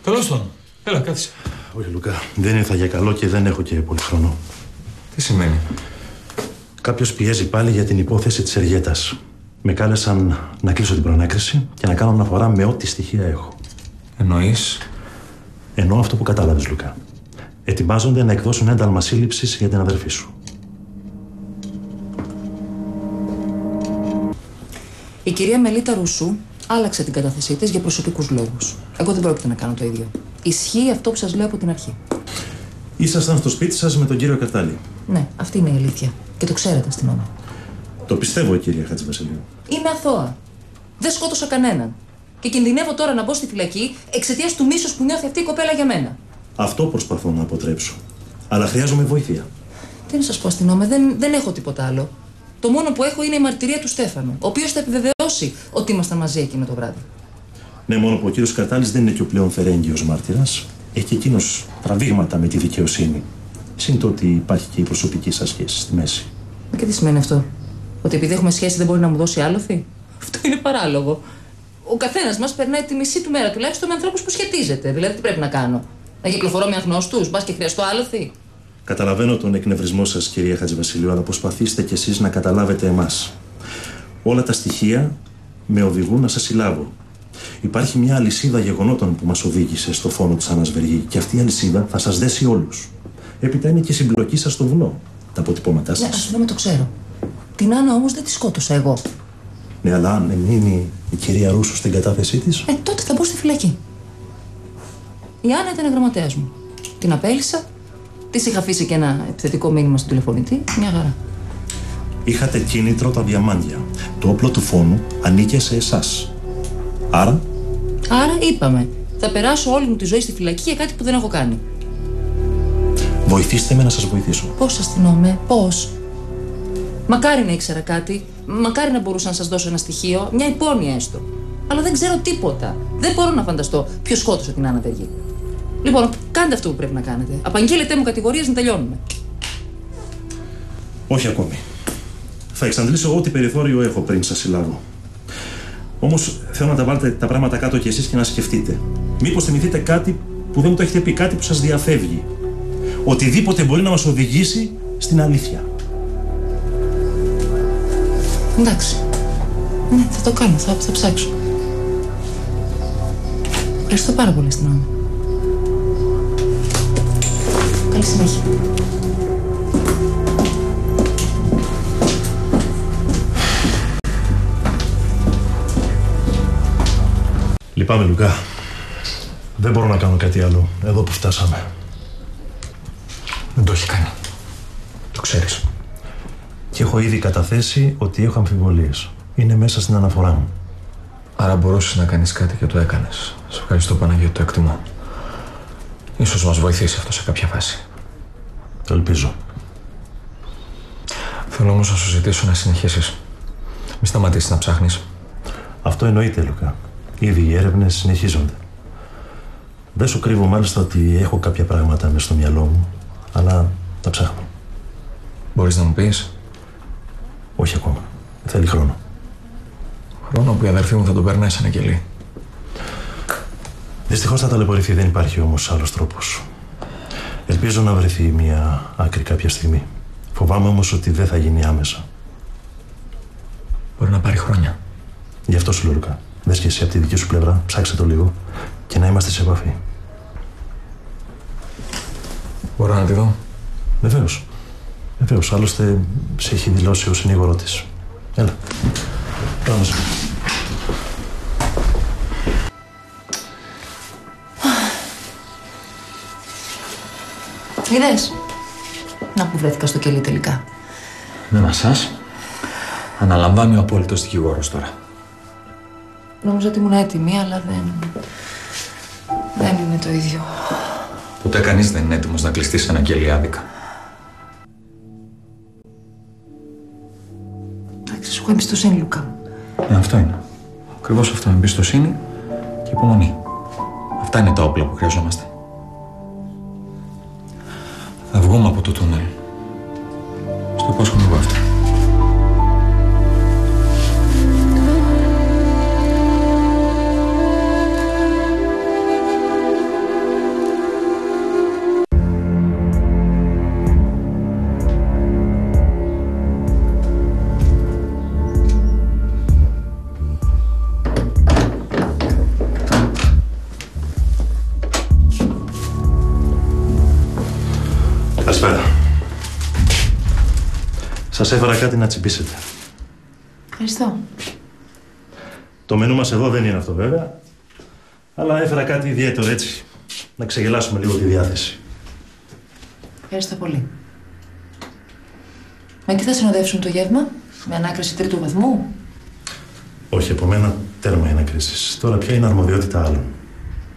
Καλώς τον. Έλα, κάθισε. Όχι, Λουκά. Δεν ήρθα για καλό και δεν έχω και πολύ χρόνο. Τι σημαίνει? Κάποιος πιέζει πάλι για την υπόθεση της Εργέτας. Με κάλεσαν να κλείσω την προανάκριση και να κάνω αναφορά με ό,τι στοιχεία έχω. Εννοείς? Εννοώ αυτό που κατάλαβες, Λουκά. Ετοιμάζονται να εκδώσουν ένταλμα σύλληψης για την αδερφή σου. Η κυρία Μελίτα Ρουσού άλλαξε την κατάθεσή της για προσωπικούς λόγους. Εγώ δεν πρόκειται να κάνω το ίδιο. Ισχύει αυτό που σας λέω από την αρχή. Ήσασταν στο σπίτι σας με τον κύριο Καρτάλη. Ναι, αυτή είναι η αλήθεια. Και το ξέρετε, αστυνόμο. Το πιστεύω, κυρία Χατζηβασιλείου. Είμαι αθώα. Δεν σκότωσα κανέναν. Και κινδυνεύω τώρα να μπω στη φυλακή εξαιτίας του μίσους που νιώθει αυτή η κοπέλα για μένα. Αυτό προσπαθώ να αποτρέψω. Αλλά χρειάζομαι βοήθεια. Τι να σας πω, αστυνόμε, δεν έχω τίποτα άλλο. Το μόνο που έχω είναι η μαρτυρία του Στέφανου, ο οποίος θα επιβεβαιώσει ότι ήμασταν μαζί εκείνο το βράδυ. Ναι, μόνο που ο κύριος Καρτάλης δεν είναι και ο πλέον φερέγγιος μάρτυρας. Έχει και εκείνος τραβήγματα με τη δικαιοσύνη. Συν το ότι υπάρχει και η προσωπική σας σχέση στη μέση. Και τι σημαίνει αυτό? Ότι επειδή έχουμε σχέση δεν μπορεί να μου δώσει άλοθη? Αυτό είναι παράλογο. Ο καθένας μας περνάει τη μισή του μέρα τουλάχιστον με ανθρώπους που σχετίζεται. Δηλαδή, τι πρέπει να κάνω? Να κυκλοφορώ με αγνώστους, μπας και χρειαστώ άλοθη? Καταλαβαίνω τον εκνευρισμό σας, κυρία Χατζηβασιλείου, αλλά προσπαθήστε κι εσείς να καταλάβετε εμάς. Όλα τα στοιχεία με οδηγούν να σας συλλάβω. Υπάρχει μια αλυσίδα γεγονότων που μας οδήγησε στο φόνο της Άννας Βεργή και αυτή η αλυσίδα θα σας δέσει όλους. Έπειτα είναι και η συμπλοκή σας στο βουνό. Τα αποτυπώματά σας. Ναι, αστυνόμε, το ξέρω. Την Άννα όμως δεν τη σκότωσα εγώ. Ναι, αλλά αν μείνει η κυρία Ρούσου στην κατάθεσή της. Τότε θα μπω στη φυλακή. Η Άννα ήταν γραμματέας μου. Την απέλυσα. Της είχα αφήσει και ένα επιθετικό μήνυμα στον τηλεφωνητή. Μια χαρά. Είχατε κίνητρο τα διαμάντια. Το όπλο του φόνου ανήκε σε εσάς. Άρα είπαμε. Θα περάσω όλη μου τη ζωή στη φυλακή για κάτι που δεν έχω κάνει. Βοηθήστε με να σας βοηθήσω. Πώς, αστυνόμε, πώς? Μακάρι να ήξερα κάτι. Μακάρι να μπορούσα να σας δώσω ένα στοιχείο, μια υπόνοια έστω. Αλλά δεν ξέρω τίποτα. Δεν μπορώ να φανταστώ ποιος σκότωσε την Άννα Βεργή. Λοιπόν, κάντε αυτό που πρέπει να κάνετε. Απαγγείλετε μου κατηγορίες να τελειώνουμε. Όχι ακόμη. Θα εξαντλήσω ό,τι περιθώριο έχω πριν σας συλλάβω. Όμως θέλω να τα βάλετε τα πράγματα κάτω κι εσείς και να σκεφτείτε. Μήπως θυμηθείτε κάτι που δεν μου το έχετε πει, κάτι που σας διαφεύγει. Οτιδήποτε μπορεί να μας οδηγήσει στην αλήθεια. Εντάξει. Ναι, θα το κάνω, θα ψάξω. Ευχαριστώ πάρα πολύ, αστυνόμο. Καλή συνέχεια. Λυπάμαι, Λουκά. Δεν μπορώ να κάνω κάτι άλλο εδώ που φτάσαμε. Δεν το έχει κάνει. Το ξέρεις. Και έχω ήδη καταθέσει ότι έχω αμφιβολίες. Είναι μέσα στην αναφορά μου. Άρα μπορούσες να κάνεις κάτι και το έκανες. Σε ευχαριστώ, Παναγιώτη, το εκτιμώ. Ίσως μας βοηθήσει αυτό σε κάποια φάση. Το ελπίζω. Θέλω όμως να σου ζητήσω να συνεχίσεις. Μη σταματήσεις να ψάχνεις. Αυτό εννοείται, Λουκά. Ήδη οι έρευνες συνεχίζονται. Δεν σου κρύβω μάλιστα ότι έχω κάποια πράγματα μες στο μυαλό μου, αλλά τα ψάχνω. Μπορείς να μου πεις? Όχι ακόμα. Θέλει χρόνο. Χρόνο που η αδερφή μου θα τον περνάει σαν αγγελί. Δυστυχώς θα ταλαιπωρηθεί, δεν υπάρχει όμως άλλος τρόπος. Ελπίζω να βρεθεί μια άκρη κάποια στιγμή. Φοβάμαι όμως ότι δεν θα γίνει άμεσα. Μπορεί να πάρει χρόνια. Γι' αυτό σου λέω, Λουκά. Δες και εσύ από τη δική σου πλευρά, ψάξε το λίγο και να είμαστε σε επαφή. Μπορώ να τη δω? Βεβαίως. Βεβαίως. Άλλωστε σε έχει δηλώσει ο συνήγορό της. Έλα. Πάμε. Είδες? Να που βρέθηκα στο κελί τελικά. Με μασάς. Αναλαμβάνει ο απόλυτος δικηγόρος τώρα. Νόμιζα ότι ήμουν έτοιμη, αλλά δεν είναι το ίδιο. Ποτέ κανείς δεν είναι έτοιμος να κλειστεί σε ένα κελί άδικα. Εντάξει, σου έχω εμπιστοσύνη, Λουκά μου. Αυτό είναι. Ακριβώς αυτό. Εμπιστοσύνη και υπομονή. Αυτά είναι τα όπλα που χρειαζόμαστε. Θα βγούμε από το τούνελ. Στο υπόσχομαι εγώ αυτό. Σας έφερα κάτι να τσιμπήσετε. Ευχαριστώ. Το μενού μας εδώ δεν είναι αυτό βέβαια, αλλά έφερα κάτι ιδιαίτερο έτσι, να ξεγελάσουμε λίγο τη διάθεση. Ευχαριστώ πολύ. Με τι θα συνοδεύσουμε το γεύμα, με ανάκριση τρίτου βαθμού? Όχι, από μένα τέρμα είναι ανακρίσεις. Τώρα πια είναι αρμοδιότητα άλλων.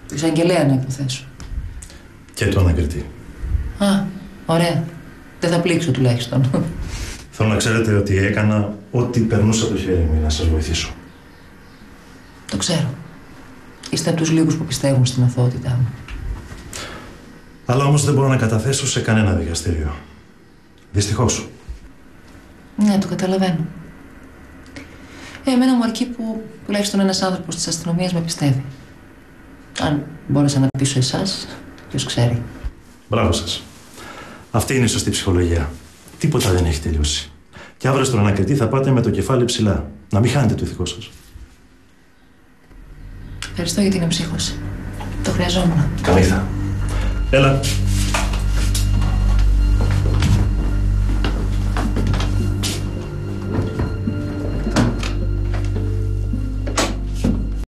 Του εισαγγελέα να υποθέσω. Και του ανακριτή. Α, ωραία. Δεν θα πλήξω τουλάχιστον. Θέλω να ξέρετε ότι έκανα ό,τι περνούσε από το χέρι μου για να σας βοηθήσω. Το ξέρω. Είστε από τους λίγους που πιστεύουν στην αθωότητά μου. Αλλά όμως δεν μπορώ να καταθέσω σε κανένα δικαστήριο. Δυστυχώς. Ναι, το καταλαβαίνω. Εμένα μου αρκεί που τουλάχιστον ένας άνθρωπος της αστυνομίας με πιστεύει. Αν μπόρεσα να πείσω εσάς, ποιος ξέρει. Μπράβο σας. Αυτή είναι η σωστή ψυχολογία. Τίποτα δεν έχει τελειώσει. Και αύριο στον ανακριτή θα πάτε με το κεφάλι ψηλά. Να μην χάνετε το ηθικό σας. Ευχαριστώ για την εμψύχωση. Το χρειαζόμουν. Καλή θα. Έλα.